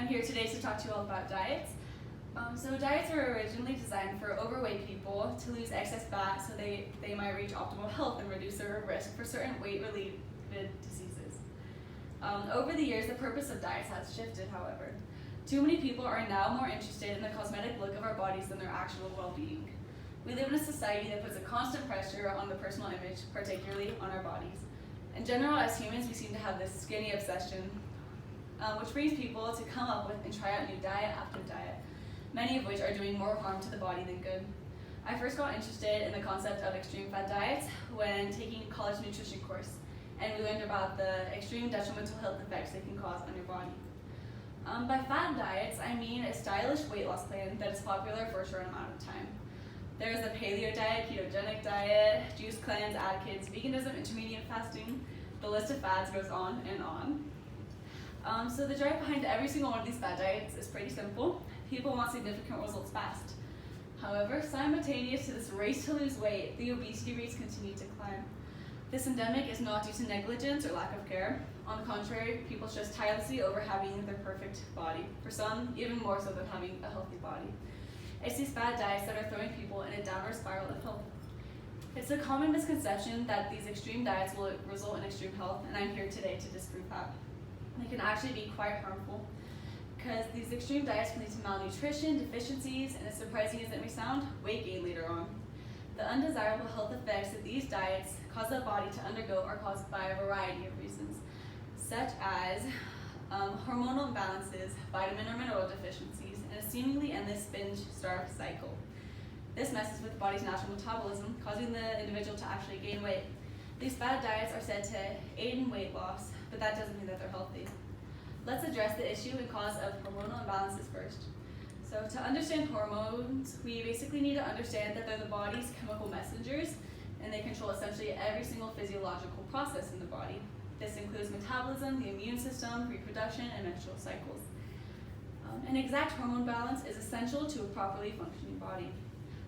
I'm here today to talk to you all about diets. So diets were originally designed for overweight people to lose excess fat so they might reach optimal health and reduce their risk for certain weight-related diseases. Over the years, the purpose of diets has shifted, however. Too many people are now more interested in the cosmetic look of our bodies than their actual well-being. We live in a society that puts a constant pressure on the personal image, particularly on our bodies. In general, as humans, we seem to have this skinny obsession, which brings people to come up with and try out new diet after diet, many of which are doing more harm to the body than good. I first got interested in the concept of extreme fat diets when taking a college nutrition course, and we learned about the extreme detrimental health effects they can cause on your body. By fat diets, I mean a stylish weight loss plan that is popular for a short amount of time. There's the paleo diet, ketogenic diet, juice cleanse, Atkins, veganism, intermediate fasting. The list of fads goes on and on. So the drive behind every single one of these fad diets is pretty simple. People want significant results fast. However, simultaneous to this race to lose weight, the obesity rates continue to climb. This endemic is not due to negligence or lack of care. On the contrary, people stress tirelessly over having their perfect body. For some, even more so than having a healthy body. It's these fad diets that are throwing people in a downward spiral of health. It's a common misconception that these extreme diets will result in extreme health, and I'm here today to disprove that. They can actually be quite harmful because these extreme diets can lead to malnutrition, deficiencies, and as surprising as it may sound, weight gain later on. The undesirable health effects that these diets cause the body to undergo are caused by a variety of reasons, such as hormonal imbalances, vitamin or mineral deficiencies, and a seemingly endless binge-starve cycle. This messes with the body's natural metabolism, causing the individual to actually gain weight. These fad diets are said to aid in weight loss, but that doesn't mean that they're healthy. Let's address the issue and cause of hormonal imbalances first. So to understand hormones, we basically need to understand that they're the body's chemical messengers, and they control essentially every single physiological process in the body. This includes metabolism, the immune system, reproduction, and menstrual cycles. An exact hormone balance is essential to a properly functioning body.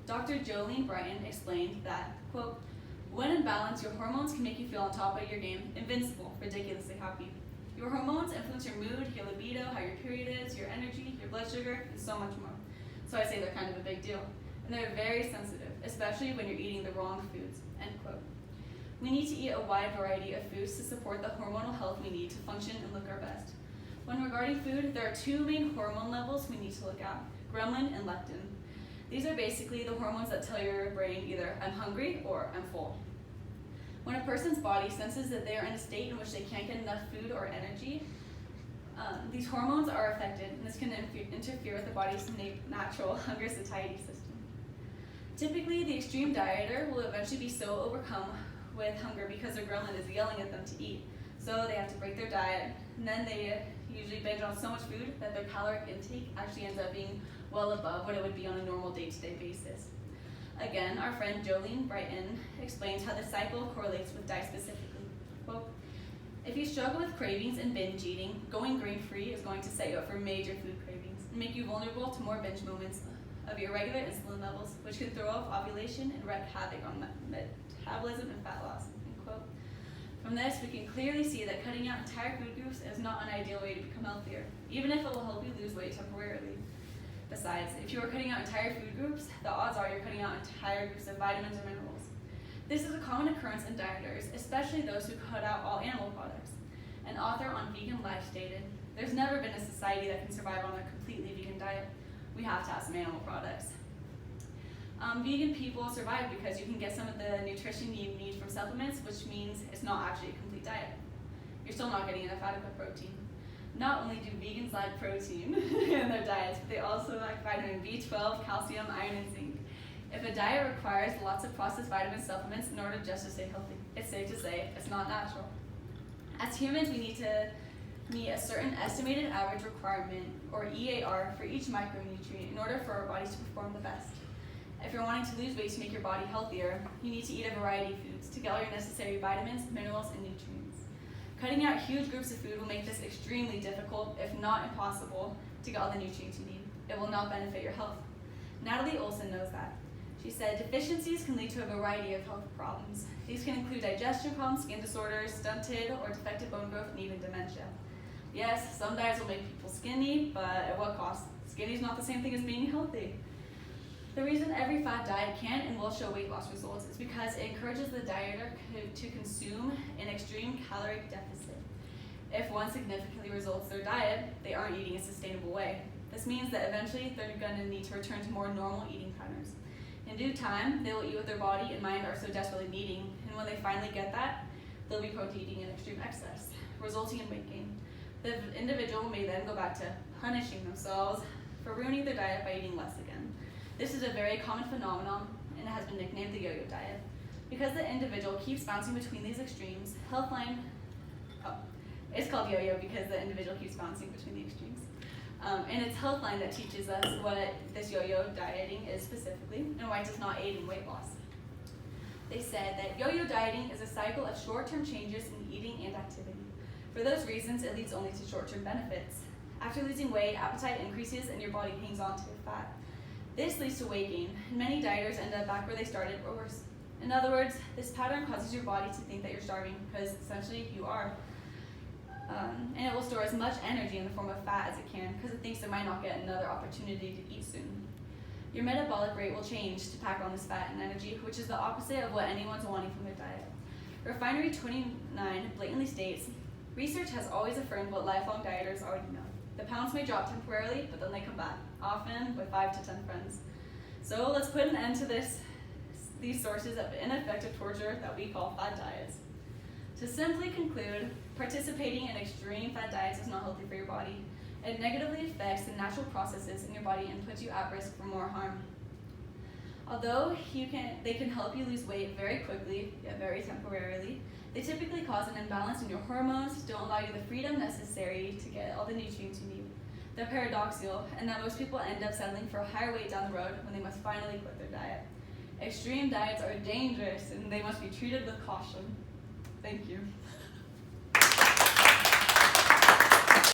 Dr. Jolene Brighton explained that, quote, "When in balance, your hormones can make you feel on top of your game, invincible, ridiculously happy. Your hormones influence your mood, your libido, how your period is, your energy, your blood sugar, and so much more." So I say they're kind of a big deal. And they're very sensitive, especially when you're eating the wrong foods, end quote. We need to eat a wide variety of foods to support the hormonal health we need to function and look our best. When regarding food, there are two main hormone levels we need to look at, ghrelin and leptin. These are basically the hormones that tell your brain either I'm hungry or I'm full. When a person's body senses that they are in a state in which they can't get enough food or energy, these hormones are affected, and this can interfere with the body's natural hunger satiety system. Typically, the extreme dieter will eventually be so overcome with hunger because their ghrelin is yelling at them to eat. So they have to break their diet, and then they usually binge on so much food that their caloric intake actually ends up being well above what it would be on a normal day-to-day basis. Again, our friend Jolene Brighton explains how this cycle correlates with diet specifically. Quote, "If you struggle with cravings and binge eating, going grain-free is going to set you up for major food cravings and make you vulnerable to more binge moments of your regular insulin levels, which can throw off ovulation and wreak havoc on metabolism and fat loss." End quote. From this, we can clearly see that cutting out entire food groups is not an ideal way to become healthier, even if it will help you lose weight temporarily. Besides, if you are cutting out entire food groups, the odds are you're cutting out entire groups of vitamins or minerals. This is a common occurrence in dieters, especially those who cut out all animal products. An author on Vegan Life stated, "There's never been a society that can survive on a completely vegan diet. We have to have some animal products." Vegan people survive because you can get some of the nutrition you need from supplements, which means it's not actually a complete diet. You're still not getting enough adequate protein. Not only do vegans lack protein in their diets, but they also lack vitamin B12, calcium, iron, and zinc. If a diet requires lots of processed vitamin supplements in order just to stay healthy, it's safe to say it's not natural. As humans, we need to meet a certain estimated average requirement, or EAR, for each micronutrient in order for our bodies to perform the best. If you're wanting to lose weight to make your body healthier, you need to eat a variety of foods to get all your necessary vitamins, minerals, and nutrients. Cutting out huge groups of food will make this extremely difficult, if not impossible, to get all the nutrients you need. It will not benefit your health. Natalie Olson knows that. She said, "Deficiencies can lead to a variety of health problems. These can include digestion problems, skin disorders, stunted or defective bone growth, and even dementia. Yes, some diets will make people skinny, but at what cost? Skinny is not the same thing as being healthy. The reason every fad diet can and will show weight loss results is because it encourages the dieter to consume an extreme caloric deficit. If one significantly results their diet, they aren't eating a sustainable way. This means that eventually they're going to need to return to more normal eating patterns. In due time, they will eat what their body and mind are so desperately needing, and when they finally get that, they'll be prone to eating in extreme excess, resulting in weight gain. The individual may then go back to punishing themselves for ruining their diet by eating less again. This is a very common phenomenon, and it has been nicknamed the yo-yo diet. Because the individual keeps bouncing between these extremes, it's called yo-yo because the individual keeps bouncing between the extremes. And it's Healthline that teaches us what this yo-yo dieting is specifically and why it does not aid in weight loss. They said that yo-yo dieting is a cycle of short-term changes in eating and activity. For those reasons, it leads only to short-term benefits. After losing weight, appetite increases and your body hangs on to the fat. This leads to weight gain, and many dieters end up back where they started or worse. In other words, this pattern causes your body to think that you're starving, because essentially you are. And it will store as much energy in the form of fat as it can, because it thinks it might not get another opportunity to eat soon. Your metabolic rate will change to pack on this fat and energy, which is the opposite of what anyone's wanting from their diet. Refinery 29 blatantly states, research has always affirmed what lifelong dieters already know. The pounds may drop temporarily, but then they come back, often with 5 to 10 friends. So let's put an end to these sources of ineffective torture that we call fad diets. To simply conclude, participating in extreme fad diets is not healthy for your body. It negatively affects the natural processes in your body and puts you at risk for more harm. Although they can help you lose weight very quickly, yet very temporarily, they typically cause an imbalance in your hormones, don't allow you the freedom necessary to get all the nutrients you need. They're paradoxical, and that most people end up settling for a higher weight down the road when they must finally quit their diet. Extreme diets are dangerous, and they must be treated with caution. Thank you.